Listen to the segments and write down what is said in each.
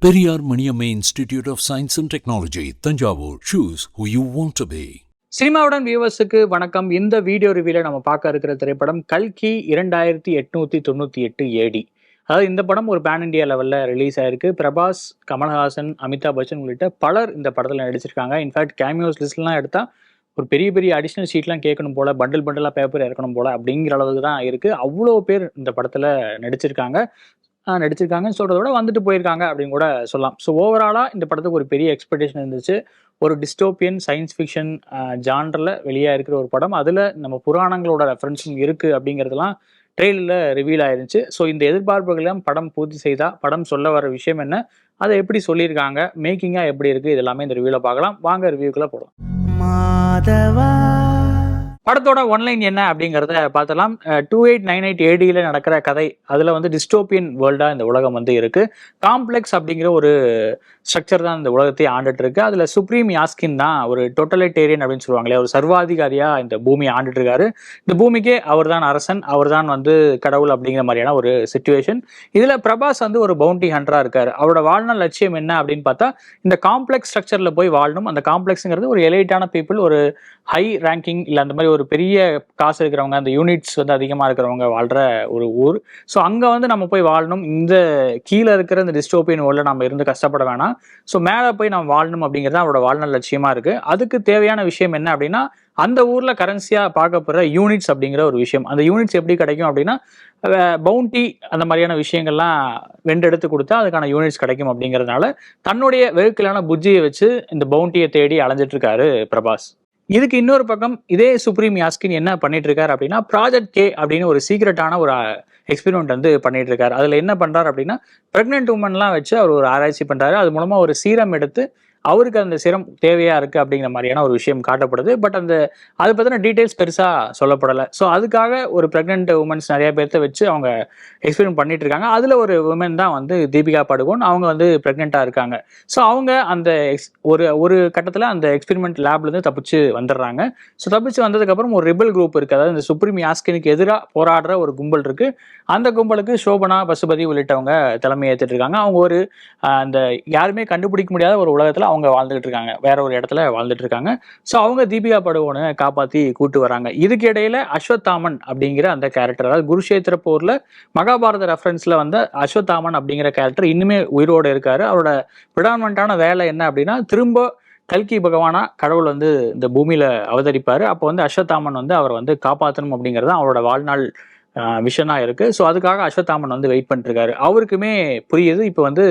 Periyar Maniammai institute of science and technology, Thanjavur. choose who you want to be. சினிமாவுடன் வியூவர்ஸுக்கு வணக்கம். இந்த வீடியோ ரிவ்யூல நம்ம பார்க்க இருக்கிற திரைப்படம் கல்கி 2898 ஏடி. அதாவது இந்த படம் ஒரு பேன் இண்டியா லெவலில் ரிலீஸ் ஆயிருக்கு. பிரபாஸ், கமல்ஹாசன், அமிதாப் பச்சன் உள்ளிட்ட பலர் இந்த படத்தில் நடிச்சிருக்காங்க. இன்ஃபேக்ட் கேமியோஸ் லிஸ்ட்லாம் எடுத்தால் ஒரு பெரிய பெரிய அடிஷ்னல் ஷீட்லாம் கேட்கணும் போல, பண்டலாக பேப்பர் இறக்கணும் போல அப்படிங்கிற அளவுக்கு தான் இருக்குது. அவ்வளோ பேர் இந்த படத்தில் நடிச்சிருக்காங்கன்னு சொல்கிறத விட வந்துட்டு போயிருக்காங்க அப்படின்னு கூட சொல்லலாம். ஸோ ஓவராலாக இந்த படத்துக்கு ஒரு பெரிய எக்ஸ்பெக்டேஷன் இருந்துச்சு. ஒரு டிஸ்டோப்பியன் சயின்ஸ் ஃபிக்ஷன் ஜான்ரில் வெளியாக இருக்கிற ஒரு படம், அதில் நம்ம புராணங்களோட ரெஃபரன்ஸும் இருக்குது அப்படிங்கிறதுலாம் ட்ரெயிலில் ரிவீல் ஆயிருந்துச்சு. ஸோ இந்த எதிர்பார்ப்புகள்லாம் படம் பூர்த்தி செய்தால் படம் சொல்ல வர விஷயம் என்ன, அதை எப்படி சொல்லியிருக்காங்க, மேக்கிங்காக எப்படி இருக்குது, இது எல்லாமே இந்த ரிவ்யூவில் பார்க்கலாம். வாங்க ரிவ்யூக்குள்ளே போகலாம். படத்தோட ஒன்லைன் என்ன அப்படிங்கிறத பார்த்தலாம். 2898 ஏடியில் நடக்கிற கதை. அதில் வந்து டிஸ்டோப்பியன் வேர்ல்டாக இந்த உலகம் வந்து இருக்குது. காம்ப்ளெக்ஸ் அப்படிங்கிற ஒரு ஸ்ட்ரக்சர் தான் இந்த உலகத்தை ஆண்டுட்டு இருக்கு. அதில் சுப்ரீம் யாஸ்கின் தான் ஒரு டோட்டலிட்டேரியன் அப்படின்னு சொல்லுவாங்களே, ஒரு சர்வாதிகாரியாக இந்த பூமியை ஆண்டுட்டு இருக்காரு. இந்த பூமிக்கே அவர் தான் அரசன், அவர் தான் வந்து கடவுள் அப்படிங்கிற மாதிரியான ஒரு சிச்சுவேஷன். இதில் பிரபாஸ் வந்து ஒரு பவுண்டி ஹண்டராக இருக்காரு. அவரோட வாழ்நாள் லட்சியம் என்ன அப்படின்னு பார்த்தா, இந்த காம்ப்ளெக்ஸ் ஸ்ட்ரக்சரில் போய் வாழணும். அந்த காம்ப்ளெக்ஸுங்கிறது ஒரு எலைட்டான பீப்புள், ஒரு ஹை ரேங்கிங் இல்லை அந்த மாதிரி ஒரு பெரிய காசு இருக்கிறவங்க, அந்த யூனிட்ஸ் வந்து அதிகமாக இருக்கிறவங்க வாழ்கிற ஒரு ஊர். ஸோ அங்கே வந்து நம்ம போய் வாழணும். இந்த கீழே இருக்கிற இந்த டிஸ்டோப்பியன் வேர்ல்டில் நம்ம இருந்து கஷ்டப்பட வேணாம். ஸோ மேலே போய் நம்ம வாழணும் அப்படிங்கிறது அவரோட வாழ்நாள் லட்சியமாக இருக்குது. அதுக்கு தேவையான விஷயம் என்ன அப்படின்னா, அந்த ஊரில் கரன்சியாக பார்க்கப்படுற யூனிட்ஸ் அப்படிங்கிற ஒரு விஷயம். அந்த யூனிட்ஸ் எப்படி கிடைக்கும் அப்படின்னா, பவுண்டி அந்த மாதிரியான விஷயங்கள்லாம் வெண்டெடுத்து கொடுத்தா அதுக்கான யூனிட்ஸ் கிடைக்கும் அப்படிங்கிறதுனால தன்னுடைய வெஹிக்கிளான புஜ்ஜியை வச்சு இந்த பவுண்டியை தேடி அலைஞ்சிட்டு இருக்காரு பிரபாஸ். இதுக்கு இன்னொரு பக்கம் இதே சுப்ரீம் யாஸ்கின் என்ன பண்ணிட்டு இருக்காரு அப்படின்னா, ப்ராஜெக்ட் கே அப்படின்னு ஒரு சீக்ரெட்டான ஒரு எக்ஸ்பெரிமெண்ட் வந்து பண்ணிட்டு இருக்காரு. அதில் என்ன பண்றாரு அப்படின்னா, பிரெக்னென்ட் உமன்லாம் வச்சு அவர் ஒரு ஆராய்ச்சி பண்றாரு. அது மூலமா ஒரு சீரம் எடுத்து அவருக்கு அந்த சீரம் தேவையா இருக்கு அப்படிங்கிற மாதிரியான ஒரு விஷயம் காட்டப்படுது. பட் அதை பற்றின டீட்டெயில்ஸ் பெருசாக சொல்லப்படலை. ஸோ அதுக்காக ஒரு பிரெக்னென்ட் உமன்ஸ் நிறைய பேர்த்த வச்சு அவங்க எக்ஸ்பெரிமெண்ட் பண்ணிட்டு இருக்காங்க. அதில் ஒரு உமன் தான் வந்து தீபிகா படுகோன். அவங்க வந்து பிரெக்னெண்ட்டாக இருக்காங்க. ஸோ அவங்க அந்த ஒரு கட்டத்தில் அந்த எக்ஸ்பெரிமெண்ட் லேப்லேருந்து தப்பிச்சு வந்துடுறாங்க. ஸோ தப்பிச்சு வந்ததுக்கப்புறம் ஒரு ரிபல் குரூப் இருக்குது. அதாவது இந்த சுப்ரீம் யாஸ்கினுக்கு எதிராக போராடுற ஒரு கும்பல் இருக்குது. அந்த கும்பலுக்கு சோபனா, பசுபதி உள்ளிட்டவங்க தலைமை ஏற்றுட்டு இருக்காங்க. அவங்க ஒரு அந்த யாருமே கண்டுபிடிக்க முடியாத ஒரு உலகத்தில் அவங்க வாழ்ந்துகிட்டு இருக்காங்க, வேற ஒரு இடத்துல வாழ்ந்துட்டு இருக்காங்க. ஸோ அவங்க தீபிகா படுகோனை காப்பாற்றி கூட்டு வராங்க. இதுக்கு இடையில அஸ்வத்தாமன் அப்படிங்கிற அந்த கேரக்டர், அதாவது குருஷேத்திர போர்ல மகாபாரத ரெஃபரன்ஸ்ல வந்த அஸ்வத்தாமன் அப்படிங்கிற கேரக்டர் இன்னுமே உயிரோடு இருக்காரு. அவரோட பிரிடாமினன்ட்டான வேலை என்ன அப்படின்னா, திரும்ப கல்கி பகவானா கடவுள் வந்து இந்த பூமியில அவதரிப்பாரு. அப்போ வந்து அஸ்வத்தாமன் வந்து அவரை வந்து காப்பாற்றணும் அப்படிங்கிறது அவரோட வாழ்நாள் விஷனா இருக்கு. ஸோ அதுக்காக அஸ்வத்தாமன் வந்து வெயிட் பண்ணிட்டு இருக்காரு. அவருக்குமே புரியுது, இப்போ வந்து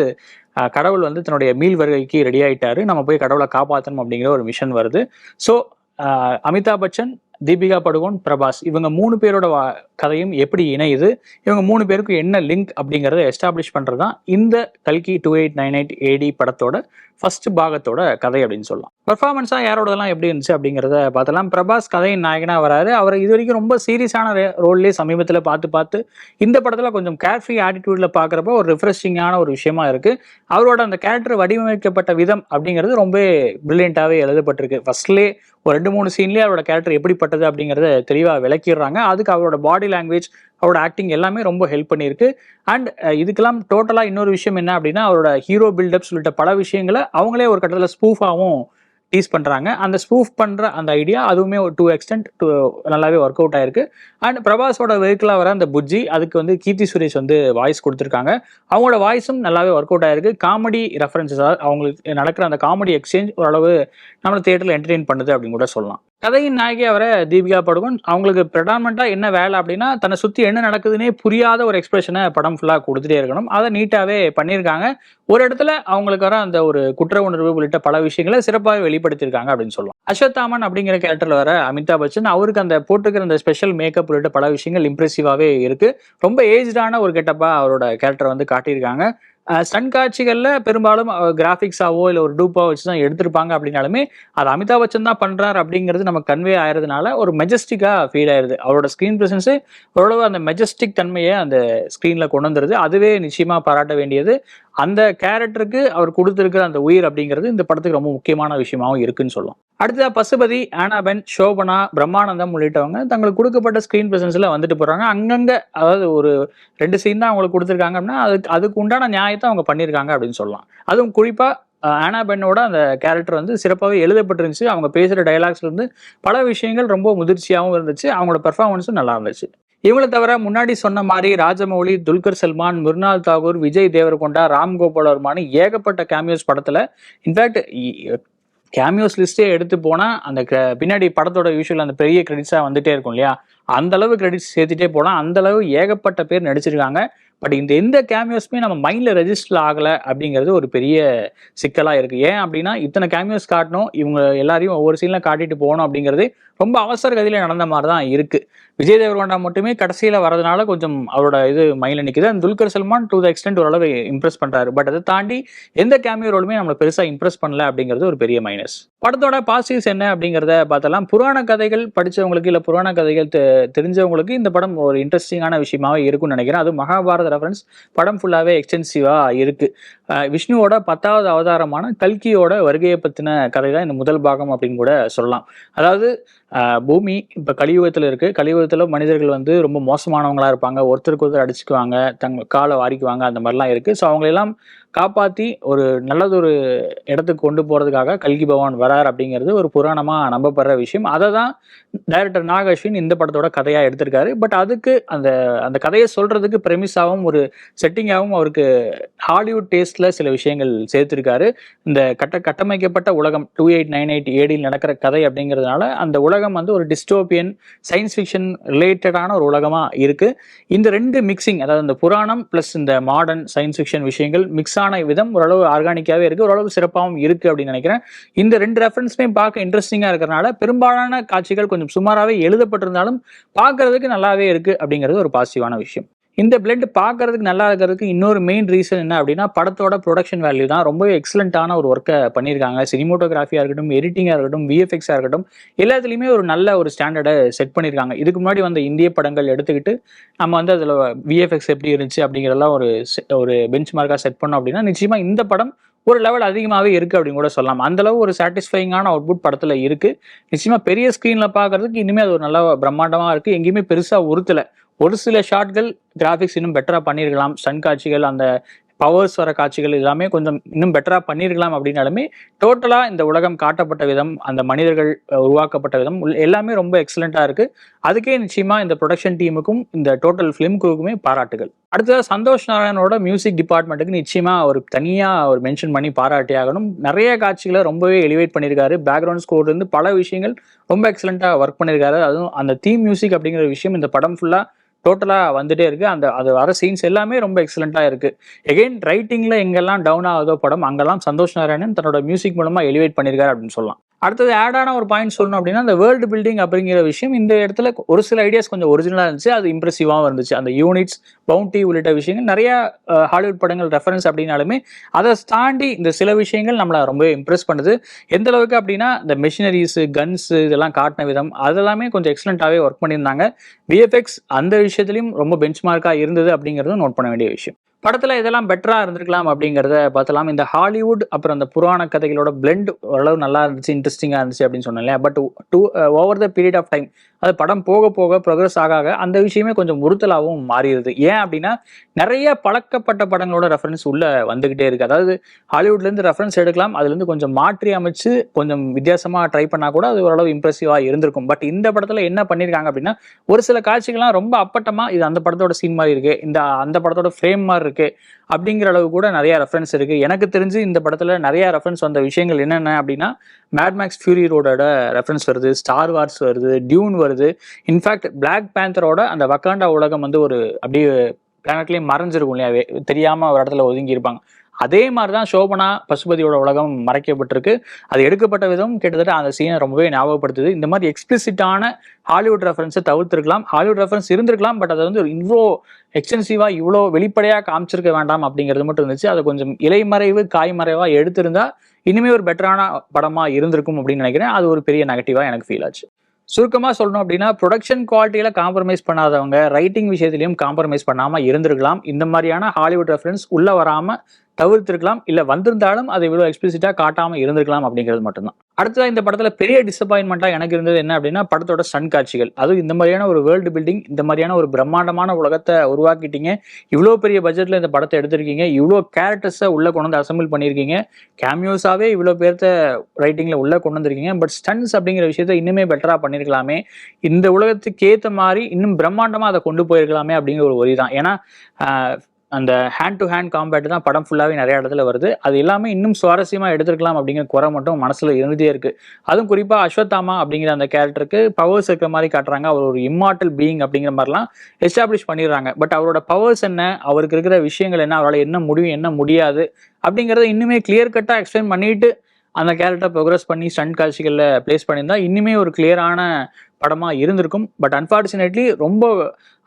கடவுள் வந்து தன்னுடைய மீள் வருகைக்கு ரெடி ஆயிட்டாரு, நம்ம போய் கடவுளை காப்பாற்றணும் அப்படிங்கிற ஒரு மிஷன் வருது. ஸோ அமிதாப் பச்சன், தீபிகா படுகோன், பிரபாஸ் இவங்க 3 பேரோட கதையும் எப்படி இணையுது, இவங்க 3 பேருக்கும் என்ன லிங்க் அப்படிங்கிறத எஸ்டாப்ளிஷ் பண்றது தான் இந்த கல்கி 2898 ஏடி படத்தோட ஃபர்ஸ்ட் பாகத்தோட கதை அப்படின்னு சொல்லலாம். பெர்ஃபார்மன்ஸாக யாரோடதெல்லாம் எப்படி இருந்துச்சு அப்படிங்கிறத பார்த்தலாம். பிரபாஸ் கதையின் நாயகனாக வராரு. அவர் இது வரைக்கும் ரொம்ப சீரியஸான ரோல்லே சமீபத்தில் பார்த்து இந்த படத்தில் கொஞ்சம் கேர்ஃப்ரீ ஆட்டிடியூட்ல பார்க்குறப்ப ஒரு ரிஃப்ரெஷிங்கான ஒரு விஷயமா இருக்கு. அவரோட அந்த கேரக்டர் வடிவமைக்கப்பட்ட விதம் அப்படிங்கிறது ரொம்ப பிரில்லியண்டாகவே எழுதப்பட்டிருக்கு. ஃபர்ஸ்ட்லேயே ஒரு 2-3 சீன்லேயே அவரோட கேரக்டர் எப்படிப்பட்டது அப்படிங்கிறத தெளிவாக விளக்கிடுறாங்க. அதுக்கு அவரோட பாடி லாங்குவேஜ், அவரோட ஆக்டிங் எல்லாமே ரொம்ப ஹெல்ப் பண்ணியிருக்கு. அண்ட் இதுக்கெல்லாம் டோட்டலாக இன்னொரு விஷயம் என்ன அப்படின்னா, அவரோட ஹீரோ பில்டப் சொல்லிட்ட பல விஷயங்களை அவங்களே ஒரு கட்டத்தில் ஸ்பூஃபாகவும் டீஸ் பண்ணுறாங்க. அந்த ஸ்பூஃப் பண்ணுற அந்த ஐடியா அதுவுமே ஒரு 2 எக்ஸ்டென்ட் நல்லாவே ஒர்க் அவுட் ஆயிருக்கு. அண்ட் பிரபாஸோட வெஹிக்கிளாக வர அந்த புஜ்ஜி, அதுக்கு வந்து கீர்த்தி சுரேஷ் வந்து வாய்ஸ் கொடுத்துருக்காங்க. அவங்களோட வாய்ஸும் நல்லாவே ஒர்க் அவுட் ஆயிருக்கு. காமெடி ரெஃபரன்சஸ், அவங்களுக்கு நடக்கிற அந்த காமெடி எக்ஸ்சேஞ்ச் ஓரளவு நம்மளை தியேட்டரில் என்டர்டெயின் பண்ணுது அப்படின்னு கூட சொல்லலாம். கதையின் நாயகியாக வர தீபிகா படுகோன், அவங்களுக்கு ப்ரெடாமினண்ட்டாக என்ன வேலை அப்படின்னா, தன்னை சுற்றி என்ன நடக்குதுன்னே புரியாத ஒரு எக்ஸ்பிரஷனை படம் ஃபுல்லாக கொடுத்துட்டே இருக்கணும். அதை நீட்டாகவே பண்ணியிருக்காங்க. ஒரு இடத்துல அவங்களுக்கு வர அந்த ஒரு குற்ற உணர்வு உள்ளிட்ட பல விஷயங்களை சிறப்பாக வெளிப்படுத்தியிருக்காங்க அப்படின்னு சொல்லலாம். அஸ்வத்தாமன் அப்படிங்கிற கேரக்டரில் வர அமிதாப் பச்சன், அவருக்கு அந்த போட்டுக்கிற அந்த ஸ்பெஷல் மேக்கப் உள்ளிட்ட பல விஷயங்கள் இம்ப்ரெசிவாகவே இருக்குது. ரொம்ப ஏஜ்டான ஒரு கெட்டப்பாக அவரோட கேரக்டரை வந்து காட்டியிருக்காங்க. ஸ்டன் காட்சிகளில் பெரும்பாலும் கிராஃபிக்ஸாவோ இல்லை ஒரு டூப்பாவோ வச்சு தான் எடுத்திருப்பாங்க. அப்படின்னாலுமே அது அமிதாப் பச்சன் தான் பண்ணுறாரு அப்படிங்கிறது நமக்கு கன்வே ஆகிறதுனால ஒரு மெஜஸ்டிக்காக ஃபீல் ஆயிடுது. அவரோட ஸ்க்ரீன் ப்ரெசன்ஸு ஓரளவு அந்த மெஜஸ்டிக் தன்மையை அந்த ஸ்க்ரீனில் கொண்டு வந்துடுது. அதுவே நிச்சயமாக பாராட்ட வேண்டியது. அந்த கேரக்டருக்கு அவர் கொடுத்திருக்கிற அந்த உயிர் அப்படிங்கிறது இந்த படத்துக்கு ரொம்ப முக்கியமான விஷயமாவும் இருக்குன்னு சொல்லலாம். அடுத்ததா பசுபதி, ஆனாபென், சோபனா, பிரம்மானந்தம் உள்ளிட்டவங்க தங்களுக்கு கொடுக்கப்பட்ட ஸ்கிரீன் பிரசன்ஸ்ல வந்துட்டு போறாங்க. அங்கங்க அதாவது ஒரு 2 சீன் தான் அவங்களுக்கு கொடுத்துருக்காங்க அப்படின்னா அதுக்கு உண்டான நியாயத்தை அவங்க பண்ணியிருக்காங்க அப்படின்னு சொல்லலாம். அதுவும் குறிப்பா ஆனாபென்னோட அந்த கேரக்டர் வந்து சிறப்பாகவே எழுதப்பட்டிருந்துச்சு. அவங்க பேசுற டயலாக்ஸ்ல இருந்து பல விஷயங்கள் ரொம்ப முதிர்ச்சியாகவும் இருந்துச்சு. அவங்களோட பெர்ஃபார்மன்ஸும் நல்லா இருந்துச்சு. இவங்கள தவிர முன்னாடி சொன்ன மாதிரி ராஜமௌலி, துல்கர் சல்மான், மிருனால் தாகூர், விஜய் தேவரகொண்டா, ராம் கோபால் வர்மான்னு ஏகப்பட்ட கேமியோஸ் படத்துல. இன்ஃபேக்ட் கேமியோஸ் லிஸ்டே எடுத்து போனா அந்த பின்னாடி படத்தோட யூஷுவல் அந்த பெரிய கிரெடிட்ஸா வந்துட்டே இருக்கும் இல்லையா, அந்த அளவு கிரெடிட்ஸ் சேர்த்துட்டே போலாம். அந்த அளவு ஏகப்பட்ட பேர் நடிச்சிருக்காங்க. பட் இந்த எந்த கேமியோஸ்மே நம்ம மைண்ட்ல ரெஜிஸ்டர் ஆகல அப்படிங்கிறது ஒரு பெரிய சிக்கலா இருக்கு. ஏன் அப்படின்னா இத்தனை கேமியோஸ் காட்டணும், இவங்க எல்லாரையும் ஒவ்வொரு சீன்ல காட்டிட்டு போகணும் அப்படிங்கிறது ரொம்ப அவசர கதியில நடந்த மாதிரி தான் இருக்கு. விஜய் தேவரகொண்டா மட்டுமே கடைசியில வரதுனால கொஞ்சம் அவரோட இது மைண்ட்ல நிக்குது. அந்த Dulquer Salman to the extent ஓரளவு இம்ப்ரெஸ் பண்றாரு. பட் அதை தாண்டி எந்த கேமியோ ரோலுமே நம்மளை பெருசா இம்ப்ரெஸ் பண்ணல அப்படிங்கிறது ஒரு பெரிய மைனஸ். படத்தோட பாசிட்டிவ்ஸ் என்ன அப்படிங்கிறத பார்த்தலாம். புராண கதைகள் படிச்சவங்களுக்கு இல்ல புராண கதைகள் தெரிஞ்சவங்களுக்கு இந்த படம் ஒரு இன்ட்ரெஸ்டிங்கான விஷயமாவே இருக்கும்னு நினைக்கிறேன். அது மகாபாரத ரெஃபரன்ஸ் படம் ஃபுல்லாவே எக்ஸ்டென்சிவா இருக்கு. விஷ்ணுவோட 10வது அவதாரமான கல்கியோட வருகையை பத்தின கதை தான் இந்த முதல் பாகம் அப்படின்னு கூட சொல்லலாம். அதாவது பூமி இப்ப கலியுகத்துல இருக்கு. கலியுகத்துல மனிதர்கள் வந்து ரொம்ப மோசமானவங்களா இருப்பாங்க. ஒருத்தருக்கு ஒருத்தர் அடிச்சுக்குவாங்க, தங்க காலை வாரிக்குவாங்க, அந்த மாதிரிலாம் இருக்கு. ஸோ அவங்களெல்லாம் காப்பாத்தி ஒரு நல்லதொரு இடத்துக்கு கொண்டு போறதுக்காக கல்கி பகவான் வரார் அப்படிங்கிறது ஒரு புராணமா நம்பப்படுற விஷயம். அதை தான் டைரக்டர் நாக் அஸ்வின் இந்த படத்தோட கதையா எடுத்திருக்காரு. பட் அதுக்கு அந்த அந்த கதையை சொல்றதுக்கு பிரமிஸாவும் ஒரு செட்டிங்காகவும் அவருக்கு ஹாலிவுட் டேஸ்ட்ல சில விஷயங்கள் சேர்த்திருக்காரு. இந்த கட்டமைக்கப்பட்ட உலகம் 2898 ஏடியில் நடக்கிற கதை அப்படிங்கிறதுனால அந்த உலகம் வந்து ஒரு டிஸ்டோபியன் சயின்ஸ் ஃபிக்ஷன் ரிலேட்டடான ஒரு உலகமா இருக்கு. இந்த 2 மிக்சிங், அதாவது இந்த புராணம் பிளஸ் இந்த மாடர்ன் சயின்ஸ் ஃபிக்ஷன் விஷயங்கள் மிக்ஸ் ஆன விதம் ஓரளவு ஆர்கானிக்காவே இருக்கு, ஓரளவு சிறப்பாகவும் இருக்கு அப்படின்னு நினைக்கிறேன். இந்த 2 ரெஃபரன்ஸுமே பார்க்க இன்ட்ரெஸ்டிங்கா இருக்கிறனால பெரும்பாலான காட்சிகள் கொஞ்சம் சுமாராகவே எழுதப்பட்டிருந்தாலும் பார்க்கறதுக்கு நல்லாவே இருக்கு அப்படிங்கிறது ஒரு பாசிட்டிவான விஷயம். இந்த பிளெண்ட் பார்க்கறதுக்கு நல்லா இருக்கிறதுக்கு இன்னொரு மெயின் ரீசன் என்ன அப்படின்னா படத்தோட ப்ரொடக்ஷன் வேல்யூ தான். ரொம்பவே எக்ஸலண்டான ஒரு ஒர்க்கை பண்ணியிருக்காங்க. சினிமோட்டோகிராஃபியா இருக்கட்டும், எடிட்டிங்கா இருக்கட்டும், விஎஃப்எக்ஸா இருக்கட்டும், எல்லாத்துலேயுமே ஒரு நல்ல ஒரு ஸ்டாண்டர்டை செட் பண்ணியிருக்காங்க. இதுக்கு முன்னாடி வந்த இந்திய படங்கள் எடுத்துக்கிட்டு நம்ம வந்து அதில் விஎஃப்எக்ஸ் எப்படி இருந்துச்சு அப்படிங்கிறதெல்லாம் ஒரு பெஞ்ச் மார்க்காக செட் பண்ணோம் அப்படின்னா நிச்சயமா இந்த படம் ஒரு லெவல் அதிகமாகவே இருக்கு அப்படின்னு கூட சொல்லலாம். அந்த அளவு ஒரு சாட்டிஸ்ஃபைங்கான அவுட்புட் படத்துல இருக்கு. நிச்சயமா பெரிய ஸ்கிரீன்ல பாக்குறதுக்கு இனிமே அது ஒரு நல்ல பிரம்மாண்டமா இருக்கு. எங்கேயுமே பெருசா உறுத்தல. ஒரு சில ஷாட்கள் கிராஃபிக்ஸ் இன்னும் பெட்டரா பண்ணியிருக்கலாம். ஸ்டன் காட்சிகள், அந்த பவர்ஸ் வர காட்சிகள் எல்லாமே கொஞ்சம் இன்னும் பெட்டரா பண்ணியிருக்கலாம். அப்படின்னாலுமே டோட்டலா இந்த உலகம் காட்டப்பட்ட விதம், அந்த மனிதர்கள் உருவாக்கப்பட்ட விதம் எல்லாமே ரொம்ப எக்ஸலண்டா இருக்கு. அதுக்கே நிச்சயமா இந்த ப்ரொடக்ஷன் டீமுக்கும் இந்த டோட்டல் ஃபிலிம் குரூவுக்குமே பாராட்டுகள். அடுத்தது சந்தோஷ் நாராயணோட மியூசிக் டிபார்ட்மெண்ட்டுக்கு நிச்சயமா ஒரு தனியா ஒரு மென்ஷன் பண்ணி பாராட்டி ஆகணும். நிறைய காட்சிகளை ரொம்பவே எலிவேட் பண்ணியிருக்காரு. பேக்ரவுண்ட் ஸ்கோர்ல இருந்து பல விஷயங்கள் ரொம்ப எக்ஸலண்டா ஒர்க் பண்ணியிருக்காரு. அதுவும் அந்த தீம் மியூசிக் அப்படிங்கிற விஷயம் இந்த படம் ஃபுல்லா டோட்டலா வந்துட்டே இருக்கு. அது வர சீன்ஸ் எல்லாமே ரொம்ப எக்ஸலண்டா இருக்கு. எகைன் ரைட்டிங்ல எங்கெல்லாம் டவுன் ஆகுதோ படம், அங்கெல்லாம் சந்தோஷ் நாராயணன் தன்னோட மியூசிக் மூலமா எலிவேட் பண்ணியிருக்காரு அப்படின்னு சொல்லலாம். அடுத்தது ஆடான ஒரு பாயிண்ட் சொல்லணும் அப்படின்னா அந்த வேர்ல்டு பில்டிங் அப்படிங்கிற விஷயம் இந்த இடத்துல ஒரு சில ஐடியாஸ் கொஞ்சம் ஒரிஜினலா இருந்துச்சு. அது இம்ப்ரெசிவாகவும் இருந்துச்சு. அந்த யூனிட்ஸ், பவுண்டி உள்ளிட்ட விஷயங்கள் நிறைய ஹாலிவுட் படங்கள் ரெஃபரன்ஸ் அப்படின்னாலுமே அதை தாண்டி இந்த சில விஷயங்கள் நம்மளை ரொம்ப இம்ப்ரெஸ் பண்ணுது. எந்த அளவுக்கு அப்படின்னா இந்த மெஷினரிஸ், கன்ஸ் இதெல்லாம் காட்டின விதம் அதெல்லாமே கொஞ்சம் எக்ஸலண்டாகவே ஒர்க் பண்ணியிருந்தாங்க. விஎஃப்எக்ஸ் அந்த விஷயத்துலையும் ரொம்ப பெஞ்ச் மார்க்காக இருந்தது அப்படிங்கிறதும் நோட் பண்ண வேண்டிய விஷயம். படத்துல இதெல்லாம் பெட்டரா இருந்திருக்கலாம் அப்படிங்கிறத பார்த்தலாம். இந்த ஹாலிவுட் அப்புறம் அந்த புராண கதைகளோட பிளெண்ட் ஓரளவு நல்லா இருந்துச்சு, இன்ட்ரெஸ்டிங்கா இருந்துச்சு அப்படின்னு சொன்னேன். But over the period of time அது படம் போக போக ப்ரோக்ரஸ் ஆக அந்த விஷயமே கொஞ்சம் உறுத்தலாகவும் மாறிடுது. ஏன் அப்படின்னா நிறைய பழக்கப்பட்ட படங்களோட ரெஃபரன்ஸ் உள்ள வந்துகிட்டே இருக்கு. அதாவது ஹாலிவுட்ல இருந்து ரெஃபரன்ஸ் எடுக்கலாம், அதுல இருந்து கொஞ்சம் மாற்றி அமைச்சு கொஞ்சம் வித்தியாசமா ட்ரை பண்ணா கூட அது ஓரளவு இம்ப்ரெசிவா இருந்திருக்கும். பட் இந்த படத்துல என்ன பண்ணிருக்காங்க அப்படின்னா ஒரு சில காட்சிகள்லாம் ரொம்ப அப்பட்டமா இது அந்த படத்தோட சீன் மாதிரி இருக்கு, அந்த படத்தோட ஃப்ரேம் மாதிரி இருக்கு அப்படிங்கிற அளவு கூட நிறைய ரெஃபரன்ஸ் இருக்கு. எனக்கு தெரிஞ்சு இந்த படத்துல நிறைய ரெஃபரன்ஸ் வந்த விஷயங்கள் என்னென்ன அப்படின்னா மேட்மேக்ஸ் ஃபியூரி ரோடோட ரெஃபரன்ஸ் வருது, ஸ்டார் வார்ஸ் வருது, டியூன் வருது. இன்ஃபேக்ட் பிளாக் பேந்தரோட அந்த வக்காண்டா உலகம் வந்து ஒரு அப்படியே பிளானட்லயே மறைஞ்சிருக்கும் இல்லையா, தெரியாம ஒரு இடத்துல ஒதுங்கி இருப்பாங்க. அதே மாதிரிதான் சோபனா பசுபதியோட உலகம் மறைக்கப்பட்டிருக்கு. அது எடுக்கப்பட்ட விதம் கிட்டத்தட்ட அந்த சீனை ரொம்பவே ஞாபகப்படுத்துது. இந்த மாதிரி எக்ஸ்பிளிசிட்டான ஹாலிவுட் ரெஃபரன்ஸை தவிர்த்திருக்கலாம். ஹாலிவுட் ரெஃபரன்ஸ் இருந்திருக்கலாம், பட் அதை வந்து இவ்வளோ எக்ஸ்டென்சிவா இவ்வளோ வெளிப்படையாக காமிச்சிருக்க வேண்டாம் அப்படிங்கிறது மட்டும் இருந்துச்சு. அதை கொஞ்சம் இலைமறைவு காய்மறைவா எடுத்திருந்தா இனிமே ஒரு பெட்டரான படமா இருந்திருக்கும் அப்படின்னு நினைக்கிறேன். அது ஒரு பெரிய நெகட்டிவா எனக்கு ஃபீல் ஆச்சு. சுருக்கமாக சொல்லணும் அப்படின்னா ப்ரொடக்ஷன் குவாலிட்டியில் காம்ப்ரமைஸ் பண்ணாதவங்க ரைட்டிங் விஷயத்திலையும் காம்ப்ரமைஸ் பண்ணாமல் இருந்திருக்கலாம். இந்த மாதிரியான ஹாலிவுட் ரெஃபரன்ஸ் உள்ளே வராமல் தவிர்த்திருக்கலாம், இல்ல வந்திருந்தாலும் அதை இவ்வளவு எக்ஸ்பிளிசிட்டா காட்டாம இருந்திருக்கலாம் அப்படிங்கிறது மட்டும்தான். அடுத்ததா இந்த படத்துல பெரிய டிசப்பாயின்மெண்டா எனக்கு இருந்தது என்ன அப்படின்னா, படத்தோட ஸ்டன் காட்சிகள். அதுவும் இந்த மாதிரியான ஒரு வேர்ல்டு பில்டிங், இந்த மாதிரியான ஒரு பிரம்மாண்டமான உலகத்தை உருவாக்கிட்டீங்க, இவ்வளோ பெரிய பட்ஜெட்ல இந்த படத்தை எடுத்திருக்கீங்க, இவ்வளோ கேரக்டர்ஸை உள்ள கொண்டு வந்து அசம்பிள் பண்ணியிருக்கீங்க, கேமியோஸாவே இவ்வளோ பேர்த்த ரைட்டிங்ல உள்ள கொண்டு வந்திருக்கீங்க. பட் ஸ்டன்ஸ் அப்படிங்கிற விஷயத்த இன்னுமே பெட்டரா பண்ணிருக்கலாமே, இந்த உலகத்துக்கு ஏத்த மாதிரி இன்னும் பிரம்மாண்டமா அதை கொண்டு போயிருக்கலாமே அப்படிங்கிற ஒரு ஒரி தான். ஏன்னா அந்த ஹேண்ட் டு ஹேண்ட் காம்பேட் தான் படம் ஃபுல்லாவே நிறைய இடத்துல வருது. அது எல்லாமே இன்னும் சுவாரஸ்யமா எடுத்திருக்கலாம் அப்படிங்கிற குறை மட்டும் மனசுல இருந்துட்டே இருக்கு. அதுவும் குறிப்பா அஸ்வத்தாமா அப்படிங்கிற அந்த கேரக்டருக்கு பவர்ஸ் இருக்கிற மாதிரி காட்டுறாங்க. அவர் ஒரு இம்மார்டல் பீயிங் அப்படிங்கிற மாதிரிலாம் எஸ்டாப்ளிஷ் பண்ணிடுறாங்க. பட் அவரோட பவர்ஸ் என்ன, அவருக்கு இருக்கிற விஷயங்கள் என்ன, அவரால் என்ன முடியும் என்ன முடியாது அப்படிங்கிறத இன்னுமே கிளியர் கட்டா எக்ஸ்பிளைன் பண்ணிட்டு அந்த கேரக்டர் ப்ரோக்ரஸ் பண்ணி ஸ்டண்ட் காட்சிகளில் பிளேஸ் பண்ணியிருந்தா இன்னுமே ஒரு கிளியரான படமா இருந்திருக்கும். பட் அன்ஃபார்ச்சுனேட்லி ரொம்ப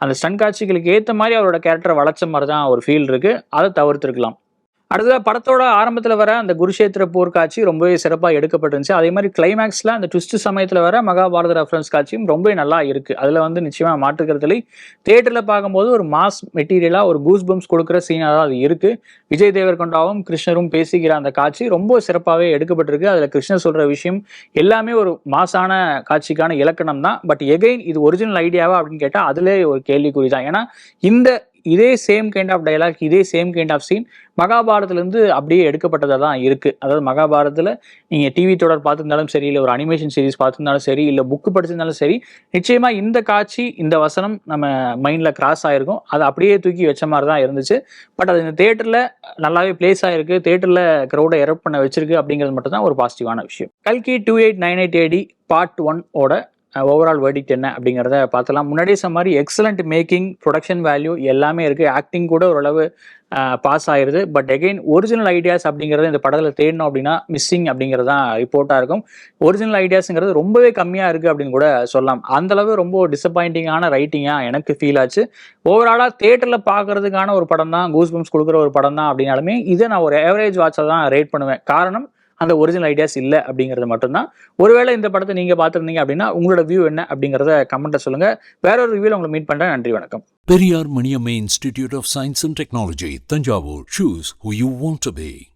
அந்த ஸ்டன் காட்சிகளுக்கு ஏற்ற மாதிரி அவரோட கேரக்டரை வளர்ச்ச மாதிரி தான் ஒரு ஃபீல் இருக்கு. அதை தவிர்த்திருக்கலாம். அடுத்ததா படத்தோட ஆரம்பத்தில் வர அந்த குருஷேத்திர போர் காட்சி ரொம்பவே சிறப்பாக எடுக்கப்பட்டிருந்துச்சு. அதே மாதிரி கிளைமேக்ஸில் அந்த ட்விஸ்ட் சமயத்தில் வர மகாபாரத ரெஃபரன்ஸ் காட்சியும் ரொம்பவே நல்லா இருக்கு. அதில் வந்து நிச்சயமாக மாற்றுக்கிறதுல தேட்டரில் பார்க்கும்போது ஒரு மாஸ் மெட்டீரியலாக ஒரு கூஸ் பம்ப்ஸ் கொடுக்குற சீனாக தான் அது இருக்கு. விஜய் தேவர்கொண்டாவும் கிருஷ்ணரும் பேசிக்கிற அந்த காட்சி ரொம்ப சிறப்பாகவே எடுக்கப்பட்டிருக்கு. அதில் கிருஷ்ணர் சொல்ற விஷயம் எல்லாமே ஒரு மாசான காட்சிக்கான இலக்கணம் தான். பட் எகைன் இது ஒரிஜினல் ஐடியாவா அப்படின்னு கேட்டால் அதிலே ஒரு கேள்விக்குறி தான். ஏன்னா இதே சேம் கைண்ட் ஆஃப் டயலாக், இதே சேம் கைண்ட் ஆஃப் சீன் மகாபாரதத்துலேருந்து அப்படியே எடுக்கப்பட்டதாக தான் இருக்குது. அதாவது மகாபாரதத்தில் நீங்கள் டிவி தொடர் பார்த்துருந்தாலும் சரி, இல்லை ஒரு அனிமேஷன் சீரிஸ் பார்த்துருந்தாலும் சரி, இல்லை புக்கு படிச்சிருந்தாலும் சரி, நிச்சயமாக இந்த காட்சி இந்த வசனம் நம்ம மைண்டில் கிராஸ் ஆகிருக்கும். அதை அப்படியே தூக்கி வச்ச மாதிரி தான் இருந்துச்சு. பட் அது இந்த தேட்டரில் நல்லாவே பிளேஸ் ஆகிருக்கு, தேட்டரில் க்ரௌடை எரப்ட் பண்ண வச்சிருக்கு அப்படிங்கிறது மட்டும் தான் ஒரு பாசிட்டிவான விஷயம். கல்கி 2898 AD பார்ட் 1 ஓட ஓவரால் வேர்டிக்ட் என்ன அப்படிங்கிறத பார்த்தலாம். முன்னாடியே சொன்ன மாதிரி எக்ஸலண்ட் மேக்கிங், ப்ரொடக்ஷன் வேல்யூ எல்லாமே இருக்குது. ஆக்டிங் கூட ஓரளவு பாஸ் ஆயிருது. பட் அகெயின் ஒரிஜினல் ஐடியாஸ் அப்படிங்கிறது இந்த படத்தில் தேடணும் அப்படின்னா மிஸ்ஸிங் அப்படிங்கிறது தான் ரிப்போர்ட்டாக இருக்கும். ஒரிஜினல் ஐடியாஸுங்கிறது ரொம்பவே கம்மியாக இருக்குது அப்படின்னு கூட சொல்லலாம். அந்தளவு ரொம்ப டிசப்பாயிண்டிங்கான ரைட்டிங்காக எனக்கு ஃபீல் ஆச்சு. ஓவராலாக தேட்டரில் பார்க்கறதுக்கான ஒரு படம் தான், கூஸ் பம்ப்ஸ் கொடுக்குற ஒரு படம் தான் அப்படின்னாலுமே இதை நான் ஒரு ஆவரேஜ் வாட்சாக தான் ரேட் பண்ணுவேன். காரணம் அந்த ஒரிஜினல் ஐடியாஸ் இல்லை அப்படிங்கிறது மட்டும்தான். ஒருவேளை இந்த படத்தை நீங்கள் பார்த்துருந்தீங்க அப்படின்னா உங்களோட வியூ என்ன அப்படிங்கிறத கமெண்ட்டில் சொல்லுங்கள். வேற ஒரு ரிவ்யூவில் உங்களை மீட் பண்ணுறேன். நன்றி, வணக்கம். Periyar Maniamma Institute of Science and Technology, Tanjavur. Choose who you want to be.